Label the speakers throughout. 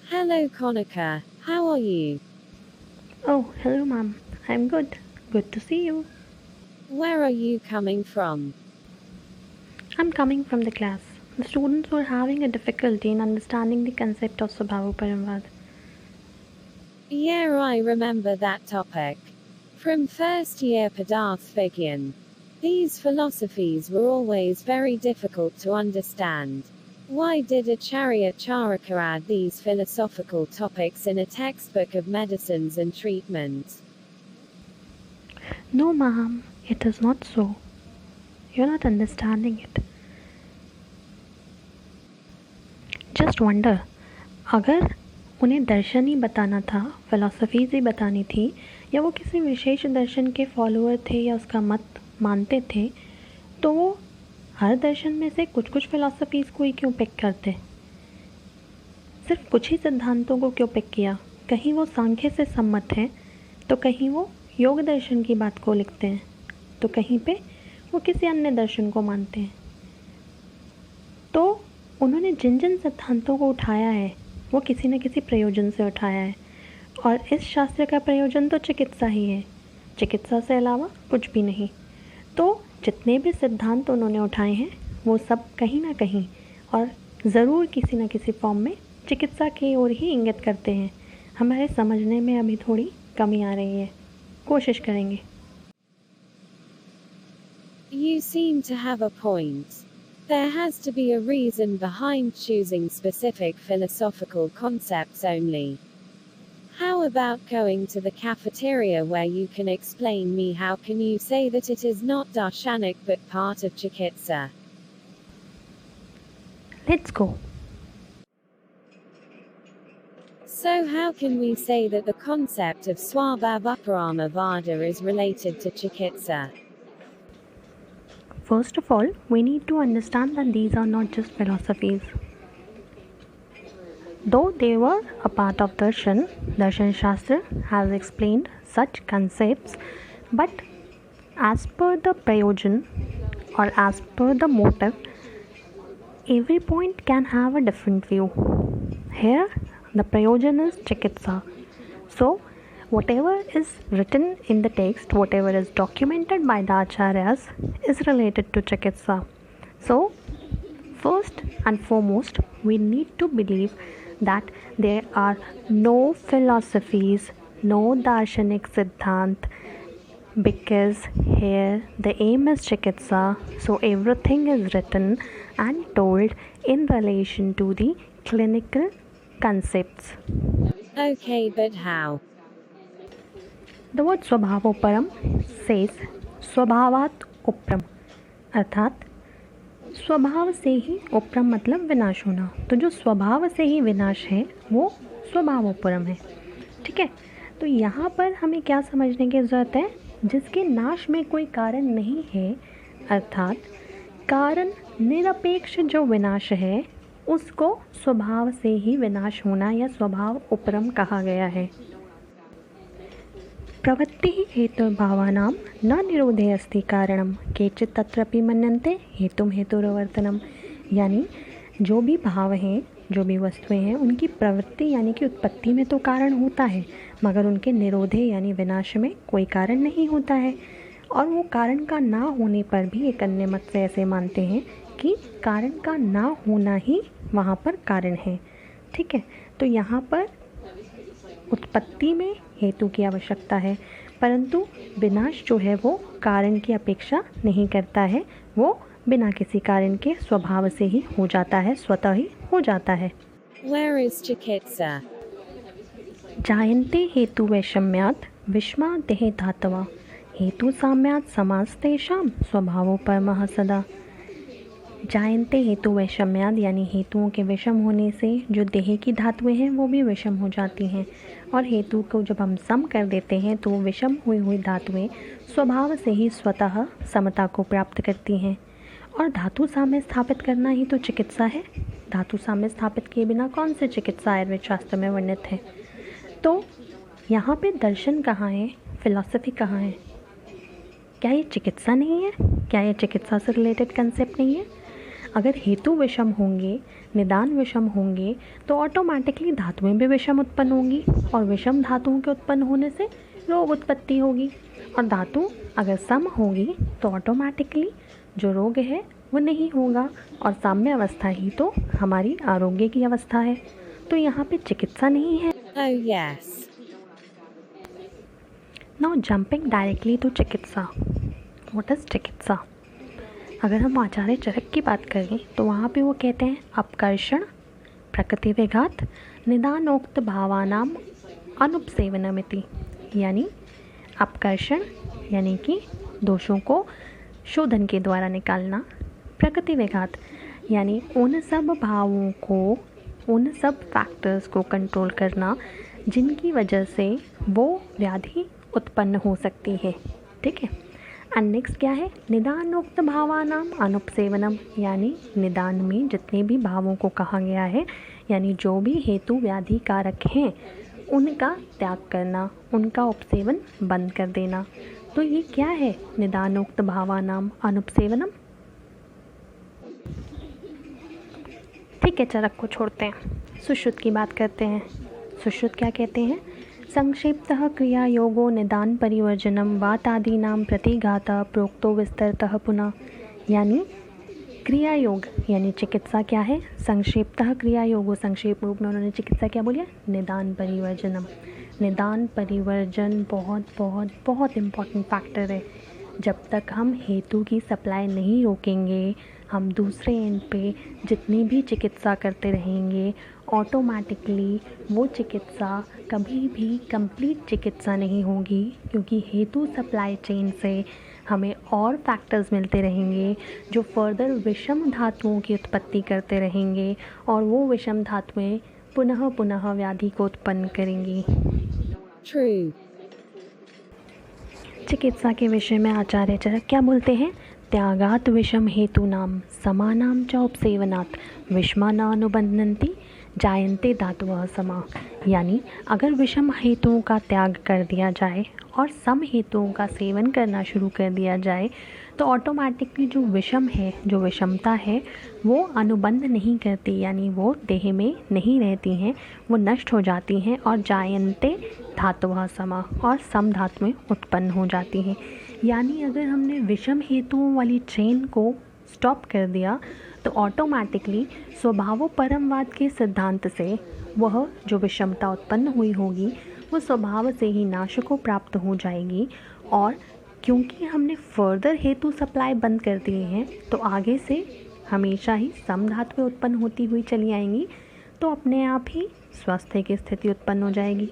Speaker 1: Hello, Konica. How are you?
Speaker 2: Oh, hello, ma'am. I'm good. Good to see you.
Speaker 1: Where are you coming from?
Speaker 2: I'm coming from the class. The students were having a difficulty in understanding the concept of Swabhava Paramvad.
Speaker 1: Yeah, I remember that topic. From first year Padarth Vigyan. These philosophies were always very difficult to understand. Why did Acharya Charaka add these philosophical topics in a textbook of medicines and treatment?
Speaker 2: No, ma'am, it is not so. You're not understanding it. Just wonder, अगर उन्हें दर्शन ही बताना था, philosophies ही बतानी थी, या वो किसी विशेष दर्शन के फॉलोअर थे या उसका मत मानते थे, तो वो हर दर्शन में से कुछ कुछ फिलॉसफीज को ही क्यों पिक करते? सिर्फ कुछ ही सिद्धांतों को क्यों पिक किया? कहीं वो सांख्य से सम्मत हैं, तो कहीं वो योग दर्शन की बात को लिखते हैं, तो कहीं पे वो किसी अन्य दर्शन को मानते हैं। तो उन्होंने जिन जिन सिद्धांतों को उठाया है वो किसी न किसी प्रयोजन से उठाया है, और इस शास्त्र का प्रयोजन तो चिकित्सा ही है, चिकित्सा से अलावा कुछ भी नहीं। तो जितने भी सिद्धांत उन्होंने उठाए हैं वो सब कहीं ना कहीं और ज़रूर किसी न किसी फॉर्म में चिकित्सा की ओर ही इंगित करते हैं। हमारे समझने में अभी थोड़ी कमी आ रही है, कोशिश करेंगे।
Speaker 1: You seem to have a point. There has to be a reason behind choosing specific philosophical concepts only. How about going to the cafeteria where you can explain me how can you say that it is not darshanik but part of chikitsa?
Speaker 2: Let's go.
Speaker 1: So how can we say that the concept of Swabhavaparama Vada is related to chikitsa?
Speaker 2: First of all, we need to understand that these are not just philosophies. Though they were a part of Darshan, Darshan Shastra has explained such concepts, but as per the prayojan or as per the motive, every point can have a different view. Here, the prayojan is chikitsa. So, whatever is written in the text, whatever is documented by the acharyas, is related to chikitsa. So, first and foremost, we need to believe that there are no philosophies, no darshanik siddhant, because here the aim is chikitsa, so everything is written and told in relation to the clinical concepts.
Speaker 1: Okay, but how?
Speaker 2: The word स्वभावोपरम says स्वभावात उपरम, अर्थात स्वभाव से ही उपरम मतलब विनाश होना। तो जो स्वभाव से ही विनाश है वो स्वभावोपरम है। ठीक है, तो यहाँ पर हमें क्या समझने की ज़रूरत है? जिसके नाश में कोई कारण नहीं है, अर्थात कारण निरपेक्ष जो विनाश है उसको स्वभाव से ही विनाश होना या स्वभाव उपरम कहा गया है। प्रवृत्ति हेतुर्भावानां न निरोधे अस्ति कारणम केचित् तत्रपि मन्यन्ते हेतुम हेतुरवर्तनम, यानी जो भी भाव हैं, जो भी वस्तुएं हैं, उनकी प्रवृत्ति यानी कि उत्पत्ति में तो कारण होता है, मगर उनके निरोधे यानी विनाश में कोई कारण नहीं होता है। और वो कारण का ना होने पर भी एक अन्य मत से ऐसे मानते हैं कि कारण का ना होना ही वहाँ पर कारण है। ठीक है, तो यहाँ पर उत्पत्ति में हेतु की आवश्यकता है, परंतु विनाश जो है वो कारण की अपेक्षा नहीं करता है, वो बिना किसी कारण के स्वभाव से ही हो जाता है, स्वतः ही हो जाता है।
Speaker 1: Where is chikitsa?
Speaker 2: जायन्ते हेतु वैषम्यात् विषमादेः धातवा हेतु साम्यात् समास्तेषां स्वभावोपरमः सदा। जायन्ते हेतु वैषम्याद यानी हेतुओं के विषम होने से जो देह की धातुएं हैं वो भी विषम हो जाती हैं, और हेतु को जब हम सम कर देते हैं तो विषम हुई हुई धातुएं स्वभाव से ही स्वतः समता को प्राप्त करती हैं। और धातु साम्य स्थापित करना ही तो चिकित्सा है। धातु साम्य स्थापित किए बिना कौन से चिकित्सा आयुर्वेद शास्त्र में वर्णित है? तो यहाँ पे दर्शन कहाँ है, फिलॉसफी कहाँ है? क्या ये चिकित्सा नहीं है? क्या ये चिकित्सा से रिलेटेड कंसेप्ट नहीं है? अगर हेतु विषम होंगे, निदान विषम होंगे, तो ऑटोमेटिकली धातुएं भी विषम उत्पन्न होंगी और विषम धातुओं के उत्पन्न होने से रोग उत्पत्ति होगी। और धातु अगर सम होगी तो ऑटोमेटिकली जो रोग है वो नहीं होगा और साम्य अवस्था ही तो हमारी आरोग्य की अवस्था है। तो यहाँ पे चिकित्सा नहीं है।
Speaker 1: Oh yes.
Speaker 2: Now jumping directly to चिकित्सा। What is चिकित्सा? अगर हम आचार्य चरक की बात करें तो वहाँ पे वो कहते हैं अपकर्षण, प्रकृति विघात, निदानोक्त भावानाम अनुपसेवनमिति। यानी अपकर्षण यानी कि दोषों को शोधन के द्वारा निकालना, प्रकृति विघात यानी उन सब भावों को, उन सब फैक्टर्स को कंट्रोल करना जिनकी वजह से वो व्याधि उत्पन्न हो सकती है। ठीक है। एंड नेक्स्ट क्या है? निदानोक्त भावानाम अनुपसेवनम, यानी निदान में जितने भी भावों को कहा गया है, यानी जो भी हेतु व्याधि कारक हैं उनका त्याग करना, उनका उपसेवन बंद कर देना। तो ये क्या है निदानोक्त भावानाम अनुपसेवनम? ठीक है, चरक को छोड़ते हैं, सुश्रुत की बात करते हैं। सुश्रुत क्या कहते हैं? संक्षिप्तः क्रिया योगो निदान परिवर्जनम वातादीनां प्रतिघाता प्रोक्तो विस्तरतः पुनः। यानी क्रिया योग यानी चिकित्सा क्या है? संक्षिप्तः क्रिया योगो, संक्षेप रूप में उन्होंने चिकित्सा क्या बोलिया? निदान परिवर्जनम। निदान परिवर्जन बहुत बहुत बहुत इम्पॉर्टेंट फैक्टर है। जब तक हम हेतु की सप्लाई नहीं रोकेंगे, हम दूसरे एंड पे जितनी भी चिकित्सा करते रहेंगे, ऑटोमेटिकली वो चिकित्सा कभी भी कंप्लीट चिकित्सा नहीं होगी, क्योंकि हेतु सप्लाई चेन से हमें और फैक्टर्स मिलते रहेंगे जो फर्दर विषम धातुओं की उत्पत्ति करते रहेंगे और वो विषम धातुएं पुनः पुनः व्याधि को उत्पन्न करेंगी।
Speaker 1: True.
Speaker 2: चिकित्सा के विषय में आचार्य चरक क्या बोलते हैं? त्यागात विषम हेतु नाम समानाम च उपसेवनात् विषमा न अनुबंधन्ति जायन्ते धातुवः समा। यानी अगर विषम हेतुओं का त्याग कर दिया जाए और सम हेतुओं का सेवन करना शुरू कर दिया जाए तो ऑटोमेटिकली जो विषम है, जो विषमता है, वो अनुबंध नहीं करती, यानी वो देह में नहीं रहती हैं, वो नष्ट हो जाती हैं और जायन्ते धातुवः समा, और सम धातुएं उत्पन्न हो जाती हैं। यानी अगर हमने विषम हेतुओं वाली चेन को स्टॉप कर दिया तो ऑटोमेटिकली स्वभाव परमवाद के सिद्धांत से वह जो विषमता उत्पन्न हुई होगी वो स्वभाव से ही नाश को प्राप्त हो जाएगी। और क्योंकि हमने फर्दर हेतु सप्लाई बंद कर दिए हैं तो आगे से हमेशा ही सम धातुएं उत्पन्न होती हुई चली आएंगी, तो अपने आप ही स्वास्थ्य की स्थिति उत्पन्न हो जाएगी।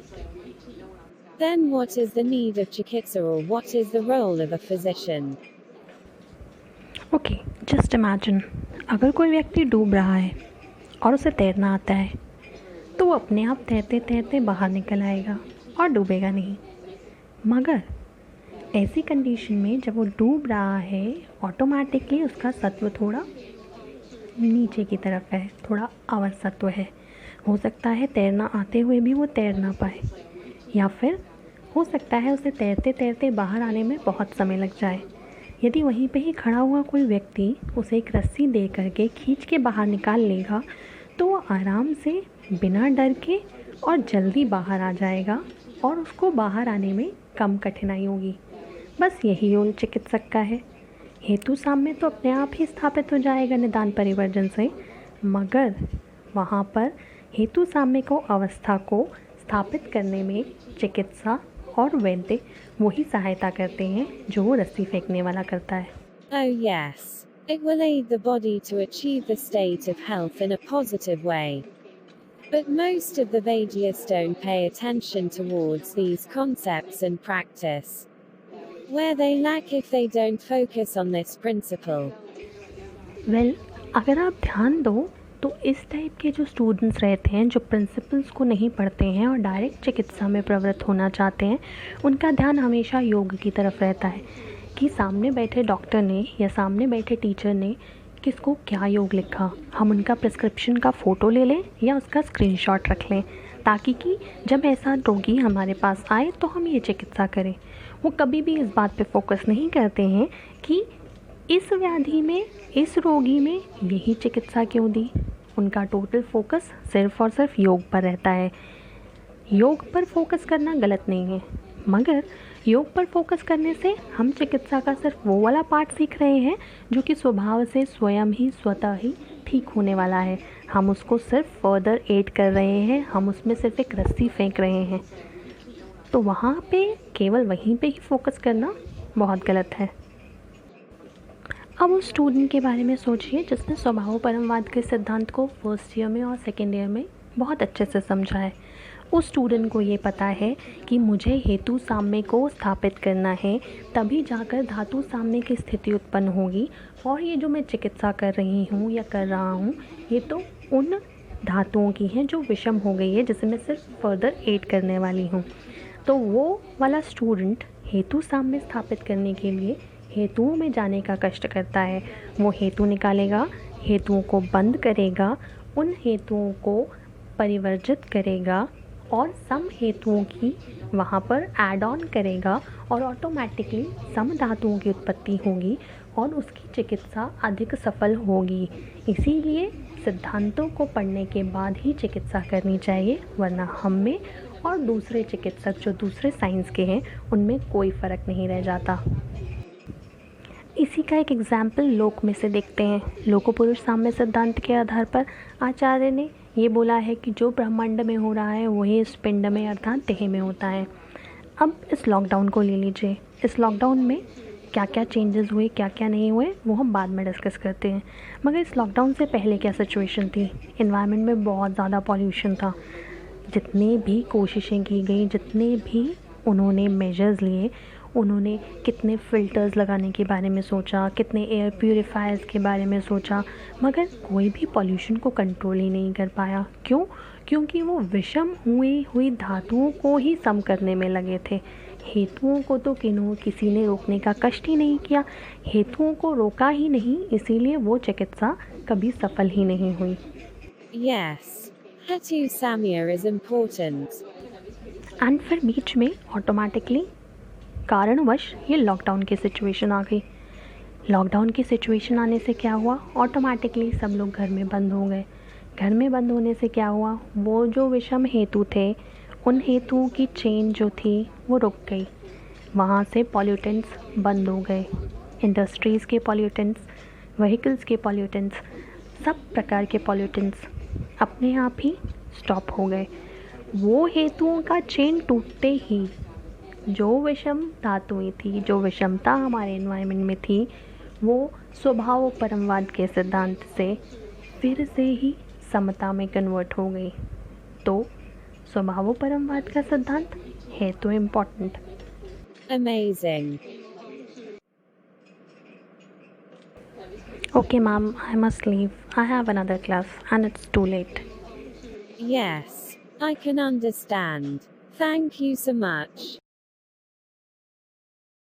Speaker 1: Then what is the need of chikitsa, or what is the role of a physician?
Speaker 2: Okay, just imagine अगर कोई व्यक्ति डूब रहा है और उसे तैरना आता है तो वो अपने आप तैरते तैरते बाहर निकल आएगा और डूबेगा नहीं। मगर ऐसी कंडीशन में जब वो डूब रहा है ऑटोमेटिकली उसका सत्व थोड़ा नीचे की तरफ है, थोड़ा अवर सत्व है। हो सकता है तैरना आते हुए भी वो तैर ना पाए, या फिर हो सकता है उसे तैरते तैरते बाहर आने में बहुत समय लग जाए। यदि वहीं पे ही खड़ा हुआ कोई व्यक्ति उसे एक रस्सी दे करके खींच के बाहर निकाल लेगा तो वो आराम से बिना डर के और जल्दी बाहर आ जाएगा और उसको बाहर आने में कम कठिनाई होगी। बस यही रोल चिकित्सक का है। हेतु साम्य तो अपने आप ही स्थापित हो जाएगा निदान परिवर्जन से, मगर वहाँ पर हेतु साम्य को अवस्था को स्थापित करने में चिकित्सा और वैद्य वही सहायता करते हैं जो वो रस्सी फेंकने वाला करता है।
Speaker 1: Oh yes. It will aid the body to achieve the state of health in a positive way. But most of the Vaidyas don't pay attention towards these concepts and practice. Where they lack if they don't focus on this principle.
Speaker 2: Well, अगर आप ध्यान दो तो इस type के जो students रहते हैं जो प्रिंसिपल्स को नहीं पढ़ते हैं और डायरेक्ट चिकित्सा में प्रवृत्त होना चाहते हैं, उनका ध्यान हमेशा योग की तरफ रहता है कि सामने बैठे डॉक्टर ने या सामने बैठे टीचर ने किसको क्या योग लिखा, हम उनका प्रिस्क्रिप्शन का फ़ोटो ले लें या उसका स्क्रीनशॉट रख लें, ताकि कि जब ऐसा रोगी हमारे पास आए तो हम ये चिकित्सा करें। वो कभी भी इस बात पे फोकस नहीं करते हैं कि इस व्याधि में, इस रोगी में यही चिकित्सा क्यों दी? उनका टोटल फोकस सिर्फ और सिर्फ योग पर रहता है। योग पर फोकस करना गलत नहीं है, मगर योग पर फोकस करने से हम चिकित्सा का सिर्फ वो वाला पार्ट सीख रहे हैं जो कि स्वभाव से स्वयं ही स्वतः ही ठीक होने वाला है। हम उसको सिर्फ फर्दर एड कर रहे हैं, हम उसमें सिर्फ एक रस्सी फेंक रहे हैं। तो वहाँ पे केवल वहीं पे ही फोकस करना बहुत गलत है। अब उस स्टूडेंट के बारे में सोचिए जिसने स्वभाव परमवाद के सिद्धांत को फर्स्ट ईयर में और सेकेंड ईयर में बहुत अच्छे से समझा है। उस स्टूडेंट को ये पता है कि मुझे हेतु साम्य को स्थापित करना है, तभी जाकर धातु साम्य की स्थिति उत्पन्न होगी। और ये जो मैं चिकित्सा कर रही हूँ या कर रहा हूँ, ये तो उन धातुओं की हैं जो विषम हो गई है, जिसे मैं सिर्फ फर्दर एड करने वाली हूँ। तो वो वाला स्टूडेंट हेतु साम्य स्थापित करने के लिए हेतुओं में जाने का कष्ट करता है। वो हेतु निकालेगा, हेतुओं को बंद करेगा, उन हेतुओं को परिवर्जित करेगा और सम हेतुओं की वहाँ पर ऐड ऑन करेगा और ऑटोमेटिकली सम धातुओं की उत्पत्ति होगी और उसकी चिकित्सा अधिक सफल होगी। इसीलिए सिद्धांतों को पढ़ने के बाद ही चिकित्सा करनी चाहिए, वरना हम में और दूसरे चिकित्सक जो दूसरे साइंस के हैं उनमें कोई फ़र्क नहीं रह जाता। इसी का एक एग्जाम्पल लोक में से देखते हैं। लोकोपुरुष साम्य सिद्धांत के आधार पर आचार्य ने ये बोला है कि जो ब्रह्मांड में हो रहा है वही इस पिंड में अर्थात देह में होता है। अब इस लॉकडाउन को ले लीजिए। इस लॉकडाउन में क्या क्या चेंजेस हुए, क्या क्या नहीं हुए, वो हम बाद में डिस्कस करते हैं। मगर इस लॉकडाउन से पहले क्या सिचुएशन थी? एनवायरनमेंट में बहुत ज़्यादा पॉल्यूशन था। जितनी भी कोशिशें की गई, जितने भी उन्होंने मेजर्स लिए, उन्होंने कितने फ़िल्टर्स लगाने के बारे में सोचा, कितने एयर प्यूरीफायर्स के बारे में सोचा, मगर कोई भी पॉल्यूशन को कंट्रोल ही नहीं कर पाया। क्यों? क्योंकि वो विषम हुई धातुओं को ही सम करने में लगे थे। हेतुओं को तो किसी ने रोकने का कष्ट ही नहीं किया, हेतुओं को रोका ही नहीं, इसीलिए वो चिकित्सा कभी सफल ही नहीं हुई।
Speaker 1: Yes, hetu samya is important.
Speaker 2: And फिर बीच में ऑटोमेटिकली कारणवश ये लॉकडाउन की सिचुएशन आ गई। लॉकडाउन की सिचुएशन आने से क्या हुआ? ऑटोमेटिकली सब लोग घर में बंद हो गए। घर में बंद होने से क्या हुआ? वो जो विषम हेतु थे, उन हेतुओं की चेन जो थी वो रुक गई। वहाँ से पॉल्यूटेंट्स बंद हो गए। इंडस्ट्रीज़ के पॉल्यूटेंट्स, व्हीकल्स के पॉल्यूटेंट्स, सब प्रकार के पॉल्यूटेंट्स अपने आप ही स्टॉप हो गए। वो हेतुओं का चेन टूटते ही जो विषम धातुएं थी, जो विषमता हमारे एनवायरनमेंट में थी, वो स्वभाव परमवाद के सिद्धांत से फिर से ही समता में कन्वर्ट हो गई। तो स्वभाव परमवाद का सिद्धांत है तो important.
Speaker 1: Amazing.
Speaker 2: Okay, ma'am, I must leave. I have another class and it's too late.
Speaker 1: Yes, I can understand. Thank you so much.